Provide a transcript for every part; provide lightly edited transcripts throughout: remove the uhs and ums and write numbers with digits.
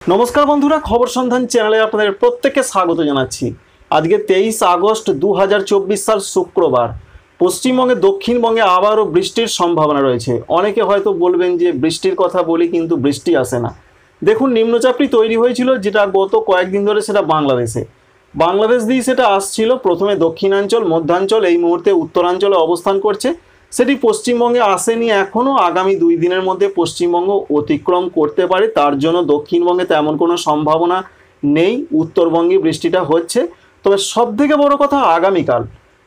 नमस्कार बंधुरा खबर सन्धान चैनले आपनादेर प्रत्येकके स्वागत जानाচ্ছি। आज के 23 আগস্ট 2024 साल शुक्रवार पश्चिमबंगे दक्षिणबंगे आबारो बृष्टिर सम्भावना रयेछे। अनेके हयतो बोलबेन जे बृष्टिर कथा बोली किन्तु बृष्टि आसे ना। देखुन निम्नचापटी तैरी हयेछिलो जेटा गत कयेकदिन धरे सेटा बांग्लादेश दिये सेटा आसछिलो। प्रथमे दक्षिणांचल मध्याञ्चल एई मुहूर्ते उत्तरांचले अवस्थान करछे। सेटी पश्चिमबंगे आसेनी एखोनो आगामी 2 दिनेर मध्य पश्चिमबंग अतिक्रम करते पारे। तार जोन्नो दक्षिणबंगे तेमन कोनो सम्भावना नेই। उत्तरबंगे बृष्टिटा हच्छे। तबे सबथेके बड़ कथा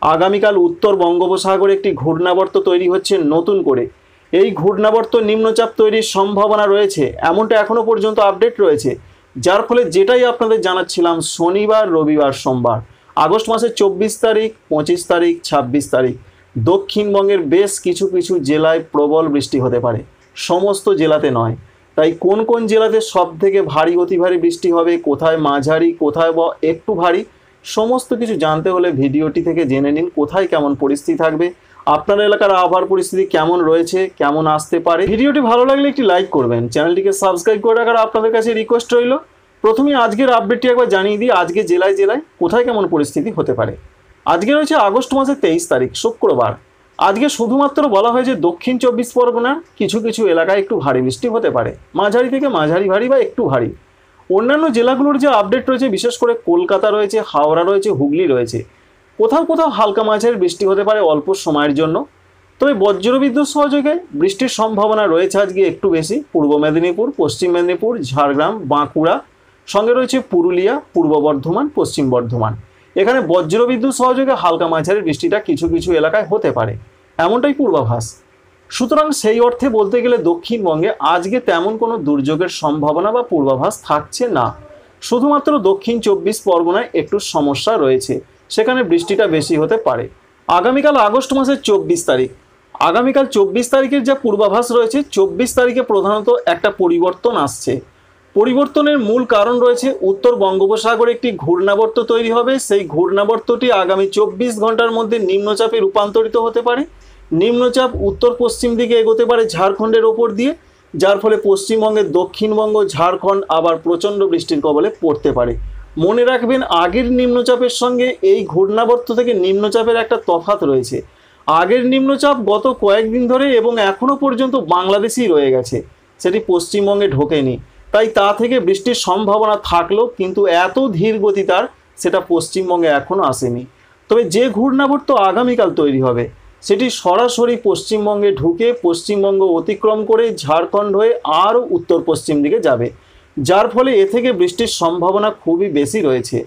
आगामीकाल उत्तर बंगोपसागरे एकटी घूर्णाबर्त तैरी हच्छे नतून करे। এই ঘূর্ণাবর্ত নিম্নচাপ তৈরির সম্ভাবনা রয়েছে এমনটা এখনো পর্যন্ত আপডেট রয়েছে, যার ফলে যেটাই আপনাদের জানাচ্ছিলাম শনিবার রবিবার সোমবার আগস্ট মাসের 24 তারিখ 25 তারিখ 26 তারিখ দক্ষিণবঙ্গের বেশ কিছু কিছু জেলায় প্রবল বৃষ্টি হতে পারে, সমস্ত জেলাতে নয়। তাই কোন কোন জেলাতে সবথেকে ভারী অতি ভারী বৃষ্টি হবে, কোথায় মাঝারি কোথায় বা একটু ভারী, সমস্ত কিছু জানতে হলে ভিডিওটি থেকে জেনে নিন কোথায় কেমন পরিস্থিতি থাকবে, আপনার এলাকার আবহাওয়ার পরিস্থিতি কেমন রয়েছে, কেমন আসতে পারে। ভিডিওটি ভালো লাগলে একটি লাইক করবেন, চ্যানেলটিকে সাবস্ক্রাইব করে রাখার আপনাদের কাছে রিকোয়েস্ট রইল। প্রথমে আজকের আপডেটটি একবার জানিয়ে দিই আজকে জেলায় জেলায় কোথায় কেমন পরিস্থিতি হতে পারে। আজকে রয়েছে আগস্ট মাসের 23 তারিখ শুক্রবার। আজকে শুধুমাত্র বলা হয় যে দক্ষিণ 24 পরগনার কিছু কিছু এলাকায় একটু ভারী বৃষ্টি হতে পারে, মাঝারি থেকে মাঝারি ভারী বা একটু ভারী। অন্যান্য জেলাগুলোর যে আপডেট রয়েছে বিশেষ করে কলকাতা রয়েছে, হাওড়া রয়েছে, হুগলি রয়েছে, কোথাও কোথাও হালকা মাঝারি বৃষ্টি হতে পারে অল্প সময়ের জন্য। তবে বজ্রবিদ্যুৎ সহযোগে বৃষ্টির সম্ভাবনা রয়েছে আজকে একটু বেশি পূর্ব মেদিনীপুর, পশ্চিম মেদিনীপুর, ঝাড়গ্রাম, বাঁকুড়া, সঙ্গে রয়েছে পুরুলিয়া, পূর্ব বর্ধমান, পশ্চিম বর্ধমান। এখানে বজ্রবিদ্যুৎ সহযোগে হালকা মাঝারি বৃষ্টিটা কিছু কিছু এলাকায় হতে পারে এমনটাই পূর্বাভাস। সুতরাং সেই অর্থে বলতে গেলে দক্ষিণবঙ্গে আজকে তেমন কোনো দুর্যোগের সম্ভাবনা বা পূর্বাভাস থাকছে না। শুধুমাত্র দক্ষিণ 24 পরগনায় একটু সমস্যা রয়েছে, সেখানে বৃষ্টিটা বেশি হতে পারে। আগামীকাল আগস্ট মাসের 24 তারিখ আগামীকাল 24 তারিখের যা পূর্বাভাস রয়েছে 24 তারিখে প্রধানত একটা পরিবর্তন আসছে। পরিবর্তনের মূল কারণ রয়েছে উত্তর বঙ্গোপসাগরে একটি ঘূর্ণাবর্ত তৈরি হবে। সেই ঘূর্ণাবর্তটি আগামী 24 ঘন্টার মধ্যে নিম্নচাপে রূপান্তরিত হতে পারে। নিম্নচাপ উত্তর পশ্চিম দিকে এগোতে পারে ঝাড়খণ্ডের ওপর দিয়ে, যার ফলে পশ্চিমবঙ্গের দক্ষিণবঙ্গ, ঝাড়খণ্ড আবার প্রচণ্ড বৃষ্টির কবলে পড়তে পারে। মনে রাখবেন আগের নিম্নচাপের সঙ্গে এই ঘূর্ণাবর্ত থেকে নিম্নচাপের একটা তফাৎ রয়েছে। আগের নিম্নচাপ গত কয়েকদিন ধরে এবং এখনও পর্যন্ত বাংলাদেশেই রয়ে গেছে, সেটি পশ্চিমবঙ্গে ঢোকেনি। তাই তা থেকে বৃষ্টির সম্ভাবনা থাকলেও কিন্তু এত ধীর গতি তার সেটা পশ্চিমবঙ্গে এখনও আসেনি। তবে যে ঘূর্ণাবর্ত আগামীকাল তৈরি হবে সেটি সরাসরি পশ্চিমবঙ্গে ঢুকে পশ্চিমবঙ্গ অতিক্রম করে ঝাড়খণ্ড হয়ে আরও উত্তর পশ্চিম দিকে যাবে, যার ফলে এ থেকে বৃষ্টির সম্ভাবনা খুবই বেশি রয়েছে।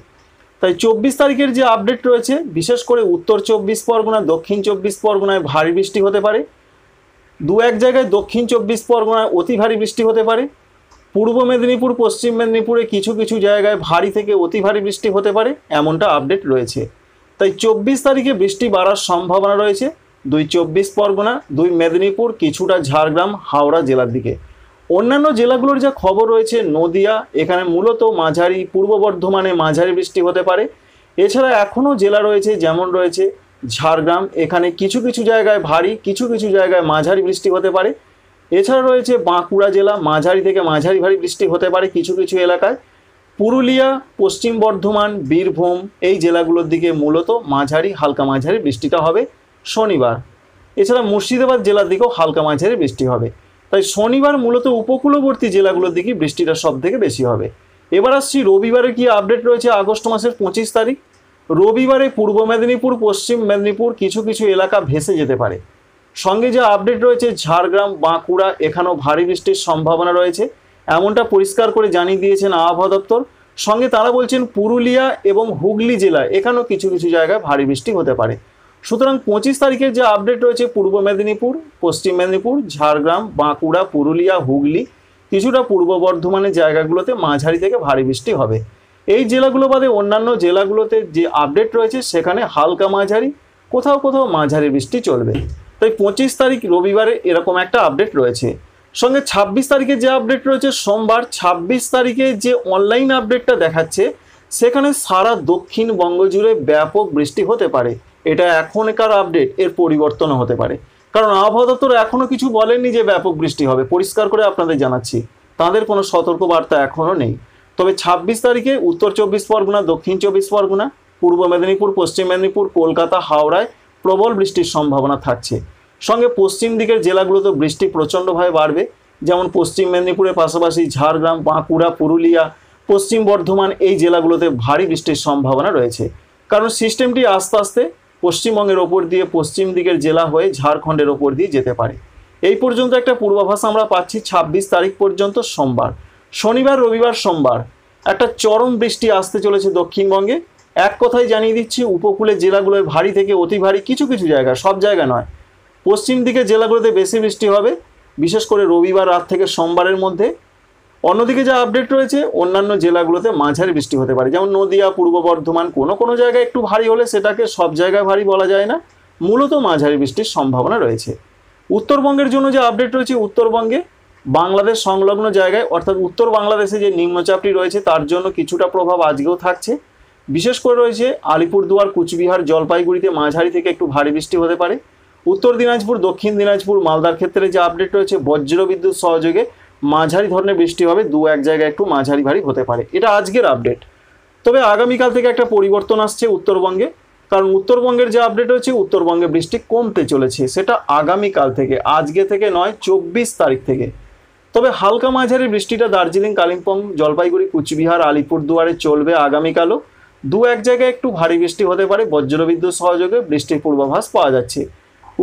তাই 24 তারিখের যে আপডেট রয়েছে বিশেষ করে উত্তর 24 পরগনা, দক্ষিণ 24 পরগনায় ভারী বৃষ্টি হতে পারে, দু এক জায়গায় দক্ষিণ 24 পরগনায় অতি ভারী বৃষ্টি হতে পারে, পূর্ব মেদিনীপুর, পশ্চিম মেদিনীপুরে কিছু কিছু জায়গায় ভারী থেকে অতি ভারী বৃষ্টি হতে পারে এমনটা আপডেট রয়েছে। তাই 24 তারিখে বৃষ্টি বাড়ার সম্ভাবনা রয়েছে 2 24 পরগনা, 2 মেদিনীপুর, কিছুটা ঝাড়গ্রাম, হাওড়া জেলার দিকে। অন্যান্য জেলাগুলোর যা খবর রয়েছে নদিয়া, এখানে মূলত মাঝারি, পূর্ব বর্ধমানে মাঝারি বৃষ্টি হতে পারে। এছাড়া এখনও জেলা রয়েছে যেমন রয়েছে ঝাড়গ্রাম, এখানে কিছু কিছু জায়গায় ভারী, কিছু কিছু জায়গায় মাঝারি বৃষ্টি হতে পারে। এছাড়া রয়েছে বাঁকুড়া জেলা, মাঝারি থেকে মাঝারি ভারী বৃষ্টি হতে পারে কিছু কিছু এলাকায়। পুরুলিয়া, পশ্চিম বর্ধমান, বীরভূম এই জেলাগুলোর দিকে মূলত মাঝারি হালকা মাঝারি বৃষ্টিটা হবে শনিবার। এছাড়া মুর্শিদাবাদ জেলার দিকেও হালকা মাঝারি বৃষ্টি হবে। তাই শনিবার মূলত উপকূলবর্তী জেলাগুলোর দিকে বৃষ্টিটা সব থেকে বেশি হবে। এবার আসছি রবিবারে কি আপডেট রয়েছে আগস্ট মাসের 25 তারিখ। রবিবারে পূর্ব মেদিনীপুর, পশ্চিম মেদিনীপুর কিছু কিছু এলাকা ভেসে যেতে পারে। সঙ্গে যে আপডেট রয়েছে ঝাড়গ্রাম, বাঁকুড়া এখানেও ভারী বৃষ্টির সম্ভাবনা রয়েছে এমনটা পরিষ্কার করে জানিয়ে দিয়েছেন আবহাওয়া দপ্তর। সঙ্গে তারা বলছেন পুরুলিয়া এবং হুগলি জেলা এখানেও কিছু কিছু জায়গায় ভারী বৃষ্টি হতে পারে। সুতরাং 25 তারিখের যে আপডেট রয়েছে পূর্ব মেদিনীপুর, পশ্চিম মেদিনীপুর, ঝাড়গ্রাম, বাঁকুড়া, পুরুলিয়া, হুগলি, কিছুটা পূর্ব বর্ধমানের জায়গাগুলোতে মাঝারি থেকে ভারী বৃষ্টি হবে। এই জেলাগুলো বাদে অন্যান্য জেলাগুলোতে যে আপডেট রয়েছে সেখানে হালকা মাঝারি, কোথাও কোথাও মাঝারি বৃষ্টি চলবে। তাই 25 তারিখ রবিবারে এরকম একটা আপডেট রয়েছে। সঙ্গে 26 তারিখে যে আপডেট রয়েছে সোমবার, 26 তারিখে যে অনলাইন আপডেটটা দেখাচ্ছে সেখানে সারা দক্ষিণবঙ্গ জুড়ে ব্যাপক বৃষ্টি হতে পারে। এটা এখনকার আপডেট, এর পরিবর্তনও হতে পারে, কারণ আবহাওয়া দপ্তর এখনও কিছু বলেননি যে ব্যাপক বৃষ্টি হবে। পরিষ্কার করে আপনাদের জানাচ্ছি তাদের কোনো সতর্কবার্তা এখনও নেই। তবে 26 তারিখে উত্তর 24 পরগনা, দক্ষিণ 24 পরগনা, পূর্ব মেদিনীপুর, পশ্চিম মেদিনীপুর, কলকাতা, হাওড়ায় প্রবল বৃষ্টির সম্ভাবনা থাকছে। সঙ্গে পশ্চিম দিকের জেলাগুলোতে বৃষ্টি প্রচণ্ডভাবে বাড়বে, যেমন পশ্চিম মেদিনীপুরের পাশাপাশি ঝাড়গ্রাম, বাঁকুড়া, পুরুলিয়া, পশ্চিম বর্ধমান এই জেলাগুলোতে ভারী বৃষ্টির সম্ভাবনা রয়েছে। কারণ সিস্টেমটি আস্তে আস্তে পশ্চিমবঙ্গের ওপর দিয়ে পশ্চিম দিকের জেলা হয়ে ঝাড়খণ্ডের ওপর দিয়ে যেতে পারে। এই পর্যন্ত একটা পূর্বাভাস আমরা পাচ্ছি 26 তারিখ পর্যন্ত সোমবার। শনিবার, রবিবার, সোমবার একটা চরম বৃষ্টি আসতে চলেছে দক্ষিণবঙ্গে। এক কথায় জানিয়ে দিচ্ছি, উপকূলের জেলাগুলোয় ভারী থেকে অতি ভারী, কিছু কিছু জায়গা, সব জায়গা নয়, পশ্চিম দিকের জেলাগুলোতে বেশি বৃষ্টি হবে, বিশেষ করে রবিবার রাত থেকে সোমবারের মধ্যে। অন্যদিকে যা আপডেট রয়েছে, অন্যান্য জেলাগুলোতে মাঝারি বৃষ্টি হতে পারে, যেমন নদিয়া, পূর্ব বর্ধমান, কোনো কোনো জায়গায় একটু ভারী হলে সেটাকে সব জায়গায় ভারী বলা যায় না, মূলত মাঝারি বৃষ্টির সম্ভাবনা রয়েছে। উত্তরবঙ্গের জন্য যে আপডেট রয়েছে, উত্তরবঙ্গে বাংলাদেশ সংলগ্ন জায়গায় অর্থাৎ উত্তর বাংলাদেশে যে নিম্নচাপটি রয়েছে তার জন্য কিছুটা প্রভাব আজকেও থাকছে। বিশেষ করে রয়েছে আলিপুরদুয়ার, কুচবিহার, জলপাইগুড়িতে মাঝারি থেকে একটু ভারী বৃষ্টি হতে পারে। উত্তর দিনাজপুর, দক্ষিণ দিনাজপুর, মালদার ক্ষেত্রে যে আপডেট রয়েছে, বজ্রবিদ্যুৎ সহযোগে মাঝারি ধরনের বৃষ্টি হবে, দু এক জায়গায় একটু মাঝারি ভারী হতে পারে। এটা আজকের আপডেট। তবে আগামীকাল থেকে একটা পরিবর্তন আসছে উত্তরবঙ্গে, কারণ উত্তরবঙ্গের যে আপডেট হচ্ছে, উত্তরবঙ্গে বৃষ্টি কমতে চলেছে, সেটা আগামীকাল থেকে, আজকে থেকে নয়, 24 তারিখ থেকে। তবে হালকা মাঝারি বৃষ্টিটা দার্জিলিং, কালিম্পং, জলপাইগুড়ি, কুচবিহার, আলিপুরদুয়ারে চলবে আগামীকালও। দু এক জায়গায় একটু ভারী বৃষ্টি হতে পারে, বজ্রবিদ্যুৎ সহযোগে বৃষ্টির পূর্বাভাস পাওয়া যাচ্ছে।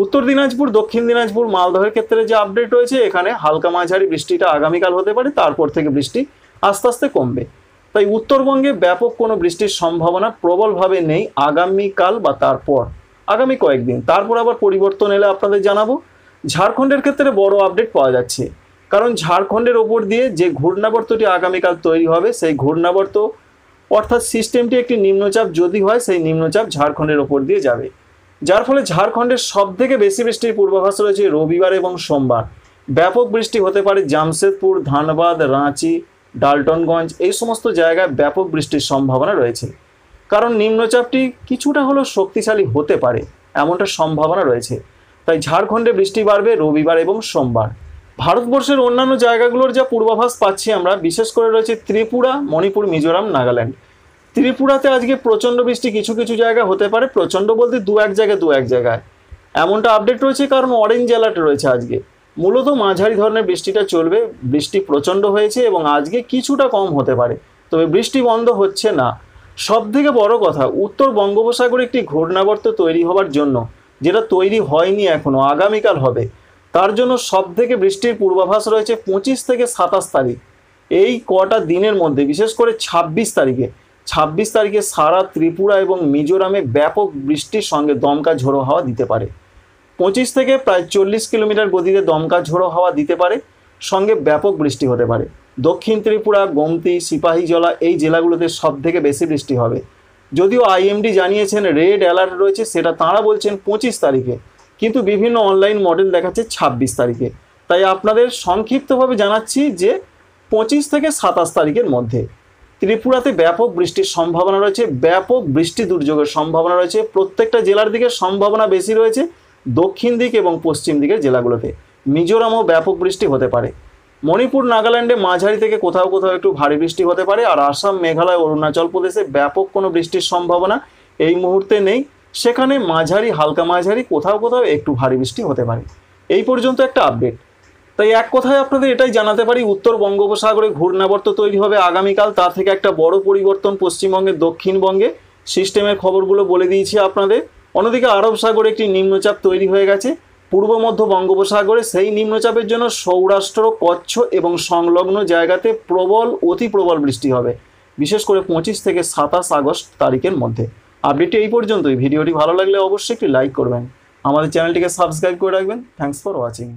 উত্তর দিনাজপুর, দক্ষিণ দিনাজপুর, মালদহের ক্ষেত্রে যে আপডেট রয়েছে, এখানে হালকা মাঝারি বৃষ্টিটা আগামীকাল হতে পারে, তারপর থেকে বৃষ্টি আস্তে আস্তে কমবে। তাই উত্তরবঙ্গে ব্যাপক কোনো বৃষ্টির সম্ভাবনা প্রবলভাবে নেই আগামীকাল বা তারপর, আগামী কয়েকদিন। তারপর আবার পরিবর্তন এলে আপনাদের জানাবো। ঝাড়খণ্ডের ক্ষেত্রে বড় আপডেট পাওয়া যাচ্ছে, কারণ ঝাড়খণ্ডের ওপর দিয়ে যে ঘূর্ণাবর্তটি আগামীকাল তৈরি হবে, সেই ঘূর্ণাবর্ত অর্থাৎ সিস্টেমটি একটি নিম্নচাপ যদি হয়, সেই নিম্নচাপ ঝাড়খণ্ডের ওপর দিয়ে যাবে, যার ফলে ঝাড়খণ্ডের সব থেকে বেশি বৃষ্টির পূর্বাভাস রয়েছে রবিবার এবং সোমবার। ব্যাপক বৃষ্টি হতে পারে জামশেদপুর, ধানবাদ, রাঁচি, ডালটনগঞ্জ এই সমস্ত জায়গায় ব্যাপক বৃষ্টির সম্ভাবনা রয়েছে, কারণ নিম্নচাপটি কিছুটা হলেও শক্তিশালী হতে পারে, এমনটা সম্ভাবনা রয়েছে। তাই ঝাড়খণ্ডে বৃষ্টি বাড়বে রবিবার এবং সোমবার। ভারতবর্ষের অন্যান্য জায়গাগুলোর যা পূর্বাভাস পাচ্ছি আমরা, বিশেষ করে রয়েছে ত্রিপুরা, মণিপুর, মিজোরাম, নাগাল্যান্ড। ত্রিপুরাতে আজকে প্রচণ্ড বৃষ্টি কিছু কিছু জায়গায় হতে পারে, প্রচণ্ড বলতে দু এক জায়গায় এমনটা আপডেট রয়েছে, কারণ অরেঞ্জ অ্যালার্ট রয়েছে আজকে। মূলত মাঝারি ধরনের বৃষ্টিটা চলবে, বৃষ্টি প্রচণ্ড হয়েছে এবং আজকে কিছুটা কম হতে পারে, তবে বৃষ্টি বন্ধ হচ্ছে না। সব থেকে বড় কথা, উত্তর বঙ্গোপসাগরে একটি ঘূর্ণাবর্ত তৈরি হওয়ার জন্য, যেটা তৈরি হয়নি এখনও, আগামীকাল হবে, তার জন্য সব থেকে বৃষ্টির পূর্বাভাস রয়েছে 25 থেকে 27 তারিখ, এই কটা দিনের মধ্যে। বিশেষ করে 26 তারিখে সারা ত্রিপুরা এবং মিজোরামে ব্যাপক বৃষ্টির সঙ্গে দমকা ঝোড়ো হাওয়া দিতে পারে। 25 থেকে প্রায় 40 কিলোমিটার গতিতে দমকা ঝোড়ো হাওয়া দিতে পারে, সঙ্গে ব্যাপক বৃষ্টি হতে পারে। দক্ষিণ ত্রিপুরা, গোমতি, সিপাহীজলা এই জেলাগুলোতে সব থেকে বেশি বৃষ্টি হবে। যদিও আইএমডি জানিয়েছেন রেড অ্যালার্ট রয়েছে, সেটা তাঁরা বলছেন 25 তারিখে, কিন্তু বিভিন্ন অনলাইন মডেল দেখাচ্ছে 26 তারিখে। তাই আপনাদের সংক্ষিপ্তভাবে জানাচ্ছি যে 25 থেকে 27 তারিখের মধ্যে ত্রিপুরাতে ব্যাপক বৃষ্টির সম্ভাবনা রয়েছে, ব্যাপক বৃষ্টি দুর্যোগের সম্ভাবনা রয়েছে। প্রত্যেকটা জেলার দিকে সম্ভাবনা বেশি রয়েছে দক্ষিণ দিক এবং পশ্চিম দিকের জেলাগুলোতে। মিজোরামও ব্যাপক বৃষ্টি হতে পারে। মণিপুর, নাগাল্যান্ডে মাঝারি থেকে কোথাও কোথাও একটু ভারী বৃষ্টি হতে পারে। আর আসাম, মেঘালয়, অরুণাচল প্রদেশে ব্যাপক কোনো বৃষ্টির সম্ভাবনা এই মুহূর্তে নেই, সেখানে মাঝারি, হালকা মাঝারি, কোথাও কোথাও একটু ভারী বৃষ্টি হতে পারে। এই পর্যন্ত একটা আপডেট। তাই এক কথায় আপনাদের এটাই জানাতে পারি, উত্তর বঙ্গোপসাগরে ঘূর্ণাবর্ত তৈরি হবে আগামীকাল, তার থেকে একটা বড় পরিবর্তন পশ্চিমবঙ্গের দক্ষিণবঙ্গে। সিস্টেমের খবরগুলো বলে দিয়েছি আপনাদের। অন্যদিকে আরব সাগরে একটি নিম্নচাপ তৈরি হয়ে গেছে পূর্ব মধ্য বঙ্গোপসাগরে, সেই নিম্নচাপের জন্য সৌরাষ্ট্র, কচ্ছ এবং সংলগ্ন জায়গাতে প্রবল, অতি প্রবল বৃষ্টি হবে, বিশেষ করে 25 থেকে 27 আগস্ট তারিখের মধ্যে। আপডেটটি এই পর্যন্তই। ভিডিওটি ভালো লাগলে অবশ্যই একটি লাইক করবেন, আমাদের চ্যানেলটিকে সাবস্ক্রাইব করে রাখবেন। Thanks for watching.